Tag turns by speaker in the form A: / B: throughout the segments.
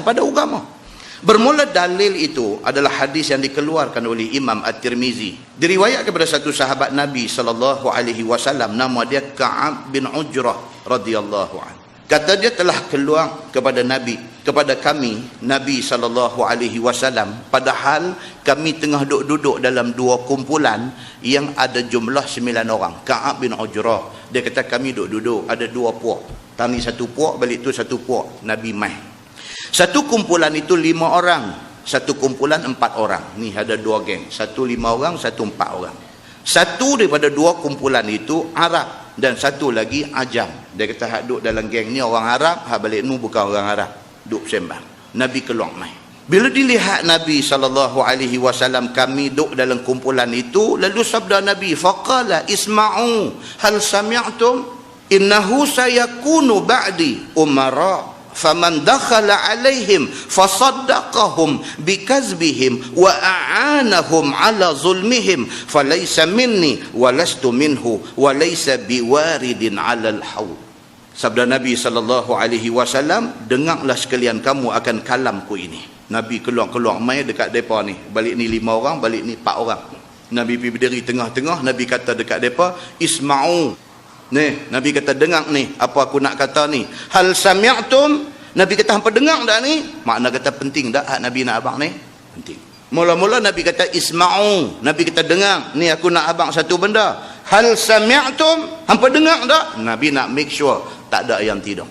A: pada agama. Bermula dalil itu adalah hadis yang dikeluarkan oleh Imam At-Tirmizi. Diriwayatkan kepada satu sahabat Nabi SAW, nama dia Ka'ab bin Ujrah radhiyallahu anhu. Kata dia telah keluar kepada kami Nabi SAW, padahal kami tengah duduk dalam dua kumpulan yang ada jumlah 9 orang. Ka'ab bin Ujrah, dia kata kami duduk ada 2 puak. Tani satu puak, balik tu satu puak. Nabi mai. Satu kumpulan itu 5 orang, satu kumpulan 4 orang. Ni ada 2 geng, satu 5 orang, satu 4 orang. Satu daripada 2 kumpulan itu Arab dan satu lagi Ajam. Dia kata hak duduk dalam geng ni orang Arab, hak balik ni bukan orang Arab, duduk sembang. Nabi keluar mai. Bila dilihat Nabi SAW kami duduk dalam kumpulan itu, lalu sabda Nabi, faqala isma'u hal sami'tum innahu sayakunu ba'di umara faman dakhala alaihim fasaddaqahum bikazbihim wa a'anahum ala zulmihim falaysa minni wa lastu minhu wa laysa biwaridin ala al-haud. Sabda Nabi SAW, dengarlah sekalian kamu akan kalamku ini. Nabi keluar mai dekat depa ni, balik ni 5 orang, balik ni 4 orang. Nabi pergi berdiri tengah-tengah, Nabi kata dekat depa, isma'u. Ni, Nabi kata dengar ni, apa aku nak kata ni. Hal sami'tum, Nabi kata hampa dengar dah ni. Makna kata penting dah hak Nabi nak abang ni? Penting. Mula-mula Nabi kata isma'u, Nabi kata dengar, ni aku nak abang satu benda. Hal sami'tum, hampa dengar dah? Nabi nak make sure tak ada yang tidak.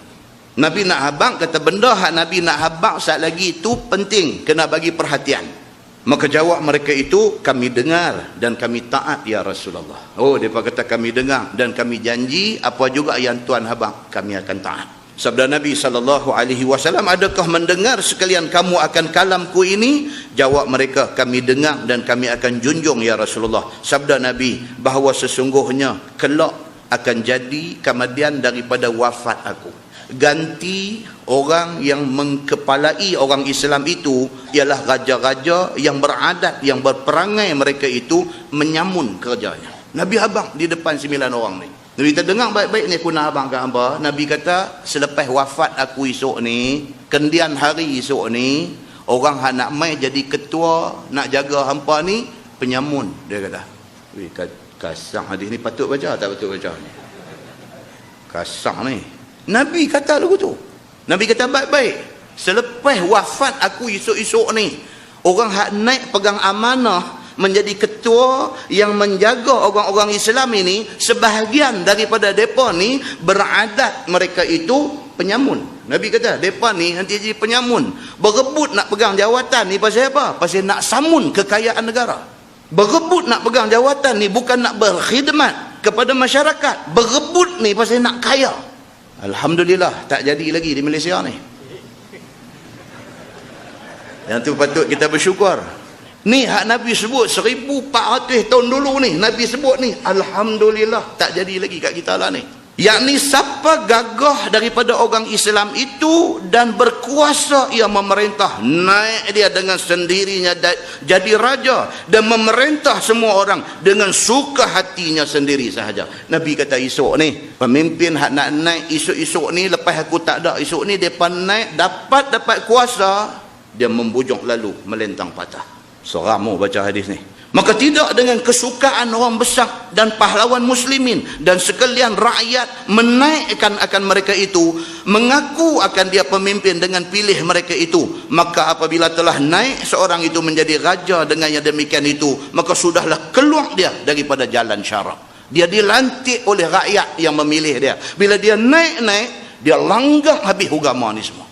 A: Nabi nak abang, kata benda hak Nabi nak abang saat lagi itu penting, kena bagi perhatian. Maka jawab mereka itu, kami dengar dan kami taat ya Rasulullah. Oh, mereka kata kami dengar dan kami janji apa juga yang Tuan abang kami akan taat. Sabda Nabi SAW, adakah mendengar sekalian kamu akan kalamku ini? Jawab mereka, kami dengar dan kami akan junjung ya Rasulullah. Sabda Nabi, bahawa sesungguhnya kelak akan jadi kemudian daripada wafat aku, ganti orang yang mengkepalai orang Islam itu ialah raja-raja yang beradat, yang berperangai mereka itu menyamun kerjanya. Nabi abang di depan 9 orang ni. Nabi kata dengar baik-baik ni aku nak abang kat hamba. Nabi kata selepas wafat aku esok ni, kendian hari esok ni, orang yang nak mai jadi ketua, nak jaga hampa ni, penyamun. Dia kata, weh kasar hadis ni, patut baca tak patut baca ni? Kasar ni. Nabi kata lagu tu. Nabi kata baik-baik, selepas wafat aku esok-esok ni, orang hak naik pegang amanah menjadi ketua yang menjaga orang-orang Islam ini, sebahagian daripada mereka ni beradat mereka itu penyamun. Nabi kata mereka ni nanti jadi penyamun, berebut nak pegang jawatan ni pasal apa? Pasal nak samun kekayaan negara. Berebut nak pegang jawatan ni bukan nak berkhidmat kepada masyarakat, berebut ni pasal nak kaya. Alhamdulillah tak jadi lagi di Malaysia ni. Yang tu patut kita bersyukur. Ni hak Nabi sebut 1400 tahun dulu ni, Nabi sebut ni, alhamdulillah tak jadi lagi kat kita lah ni. Yakni siapa gagah daripada orang Islam itu dan berkuasa ia memerintah, naik dia dengan sendirinya jadi raja dan memerintah semua orang dengan suka hatinya sendiri sahaja. Nabi kata esok ni pemimpin hak nak naik esok-esok ni, lepas aku tak ada esok ni, depa naik dapat kuasa, dia membujuk lalu melentang patah. Seram baca hadis ni. Maka tidak dengan kesukaan orang besar dan pahlawan muslimin dan sekalian rakyat menaikkan akan mereka itu, mengaku akan dia pemimpin dengan pilih mereka itu, maka apabila telah naik seorang itu menjadi raja dengan yang demikian itu, maka sudahlah keluar dia daripada jalan syarak. Dia dilantik oleh rakyat yang memilih dia. Bila dia naik, dia langgar habis agama ni semua.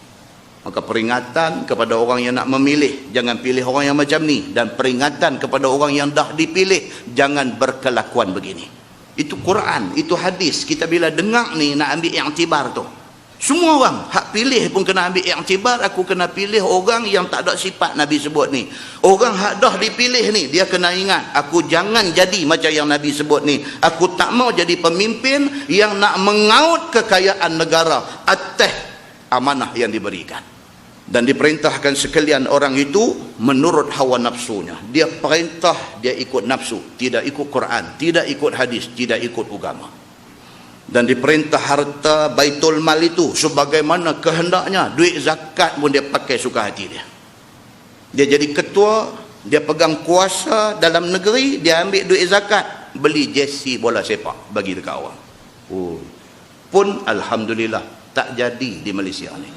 A: Maka peringatan kepada orang yang nak memilih, jangan pilih orang yang macam ni. Dan peringatan kepada orang yang dah dipilih, jangan berkelakuan begini. Itu Quran, itu hadis. Kita bila dengar ni nak ambil iktibar tu. Semua orang hak pilih pun kena ambil iktibar. Aku kena pilih orang yang tak ada sifat Nabi sebut ni. Orang hak dah dipilih ni, dia kena ingat, aku jangan jadi macam yang Nabi sebut ni. Aku tak mau jadi pemimpin yang nak mengaut kekayaan negara atas amanah yang diberikan. Dan diperintahkan sekalian orang itu menurut hawa nafsunya. Dia perintah, dia ikut nafsu, tidak ikut Quran, tidak ikut hadis, tidak ikut agama. Dan diperintah harta baitul mal itu sebagaimana kehendaknya. Duit zakat pun dia pakai suka hati dia. Dia jadi ketua, dia pegang kuasa dalam negeri, dia ambil duit zakat, beli jersey bola sepak bagi dekat awam. Pun alhamdulillah tak jadi di Malaysia ni.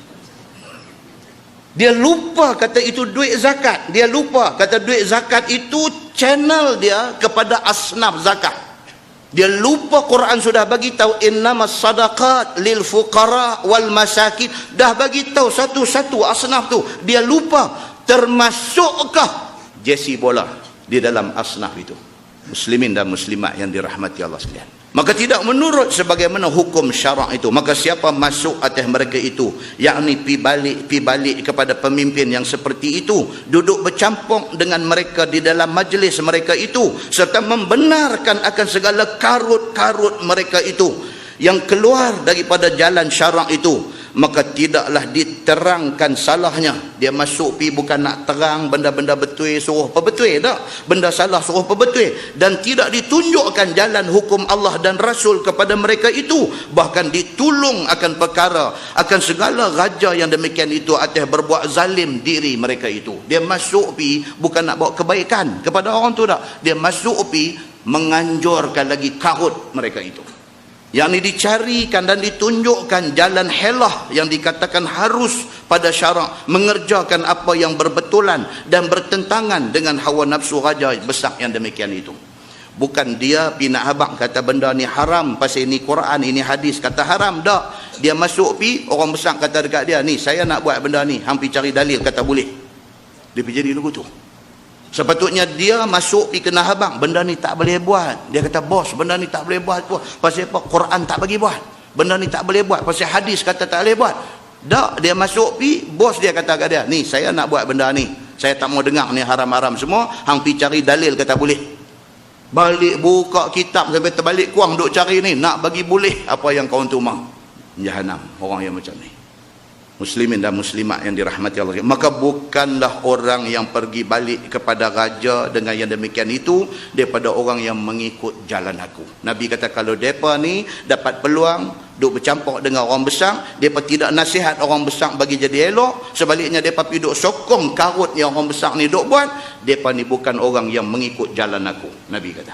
A: Dia lupa kata itu duit zakat. Dia lupa kata duit zakat itu channel dia kepada asnaf zakat. Dia lupa Quran sudah bagi tahu innamas sadaqat lil fuqara wal masakin. Dah bagi tahu satu-satu asnaf tu. Dia lupa termasukkah jersey bola di dalam asnaf itu. Muslimin dan muslimat yang dirahmati Allah sekalian. Maka tidak menurut sebagaimana hukum syarak itu. Maka siapa masuk atas mereka itu, yakni pi balik kepada pemimpin yang seperti itu, duduk bercampur dengan mereka di dalam majlis mereka itu, serta membenarkan akan segala karut-karut mereka itu yang keluar daripada jalan syarak itu, maka tidaklah diterangkan salahnya. Dia masuk pi bukan nak terang benda-benda betul, suruh apa betul tak, benda salah suruh apa betul, dan tidak ditunjukkan jalan hukum Allah dan Rasul kepada mereka itu. Bahkan ditulung akan perkara, akan segala raja yang demikian itu atas berbuat zalim diri mereka itu. Dia masuk pi bukan nak bawa kebaikan kepada orang tu tak, dia masuk pi menganjurkan lagi karut mereka itu. Yang ini dicarikan dan ditunjukkan jalan helah yang dikatakan harus pada syarak, mengerjakan apa yang berbetulan dan bertentangan dengan hawa nafsu raja besar yang demikian itu. Bukan dia pinak habak kata benda ni haram pasal ini Quran, ini hadis kata haram. Tak, dia masuk pi, orang besar kata dekat dia, ni saya nak buat benda ni, hang pi cari dalil kata boleh. Dia pergi jadi lugu tu. Sepatutnya dia masuk pergi kena habang, benda ni tak boleh buat. Dia kata, bos, benda ni tak boleh buat. Pasal apa? Quran tak bagi buat. Benda ni tak boleh buat. Pasal hadis kata tak boleh buat. Tak, dia masuk pergi, bos dia kata kat dia, ni saya nak buat benda ni. Saya tak mau dengar ni haram-haram semua. Hang pergi cari dalil kata boleh. Balik buka kitab sampai terbalik kuang duk cari ni. Nak bagi boleh apa yang kau tu mahu. Jahanam orang yang macam ni. Muslimin dan muslimat yang dirahmati Allah. Maka bukanlah orang yang pergi balik kepada raja dengan yang demikian itu daripada orang yang mengikut jalan aku. Nabi kata kalau mereka ni dapat peluang duk bercampur dengan orang besar, mereka tidak nasihat orang besar bagi jadi elok, sebaliknya mereka pergi duk sokong karut yang orang besar ni duk buat, mereka ni bukan orang yang mengikut jalan aku. Nabi kata.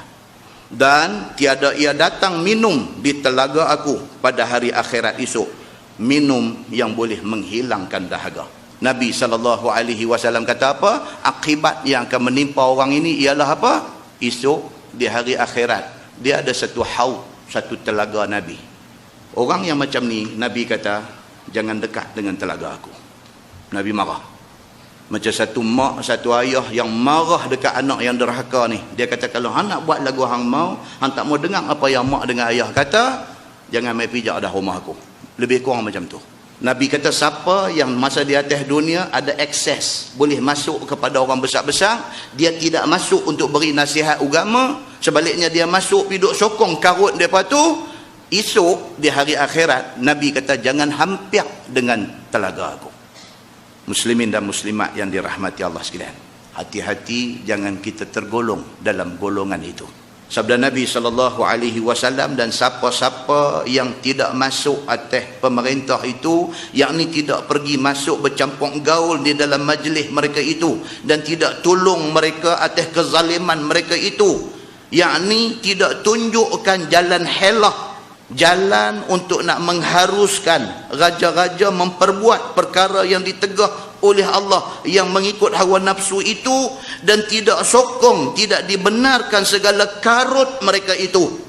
A: Dan tiada ia datang minum di telaga aku pada hari akhirat esok, minum yang boleh menghilangkan dahaga. Nabi SAW kata apa? Akibat yang akan menimpa orang ini ialah apa? Esok di hari akhirat dia ada satu haud, satu telaga Nabi. Orang yang macam ni, Nabi kata jangan dekat dengan telaga aku. Nabi marah. Macam satu mak, satu ayah yang marah dekat anak yang derhaka ni. Dia kata kalau hang nak buat lagu hang mau, hang tak mau dengar apa yang mak dengan ayah kata, jangan mai pijak dah rumah aku. Lebih kurang macam tu. Nabi kata siapa yang masa di atas dunia ada akses, boleh masuk kepada orang besar-besar, dia tidak masuk untuk beri nasihat agama, sebaliknya dia masuk piduk sokong karut mereka tu, esok di hari akhirat Nabi kata jangan hampir dengan telaga aku. Muslimin dan muslimat yang dirahmati Allah sekalian, hati-hati jangan kita tergolong dalam golongan itu. Sabda Nabi SAW, dan siapa-siapa yang tidak masuk atas pemerintah itu, yakni tidak pergi masuk bercampur gaul di dalam majlis mereka itu dan tidak tolong mereka atas kezaliman mereka itu, yakni tidak tunjukkan jalan helah, jalan untuk nak mengharuskan raja-raja memperbuat perkara yang ditegah oleh Allah yang mengikut hawa nafsu itu, dan tidak sokong, tidak dibenarkan segala karut mereka itu,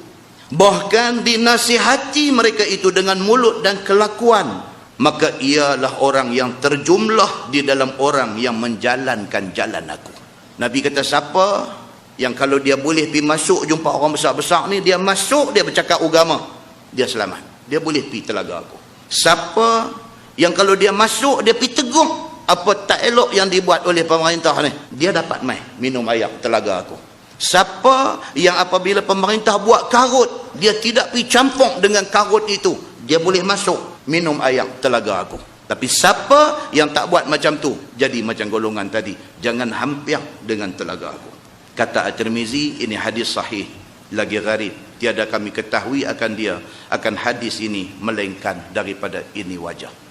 A: bahkan dinasihati mereka itu dengan mulut dan kelakuan, maka ialah orang yang terjumlah di dalam orang yang menjalankan jalan aku. Nabi kata siapa yang kalau dia boleh pergi masuk jumpa orang besar-besar ni, dia masuk, dia bercakap agama, dia selamat, dia boleh pergi telaga aku. Siapa yang kalau dia masuk, dia pergi tegur apa tak elok yang dibuat oleh pemerintah ni, dia dapat mai minum air telaga aku. Siapa yang apabila pemerintah buat karut, dia tidak pergi campur dengan karut itu, dia boleh masuk minum air telaga aku. Tapi siapa yang tak buat macam tu, jadi macam golongan tadi, jangan hampir dengan telaga aku. Kata At-Tirmizi, ini hadis sahih lagi gharib. tiada kami ketahui akan dia akan hadis ini melainkan daripada ini wajah.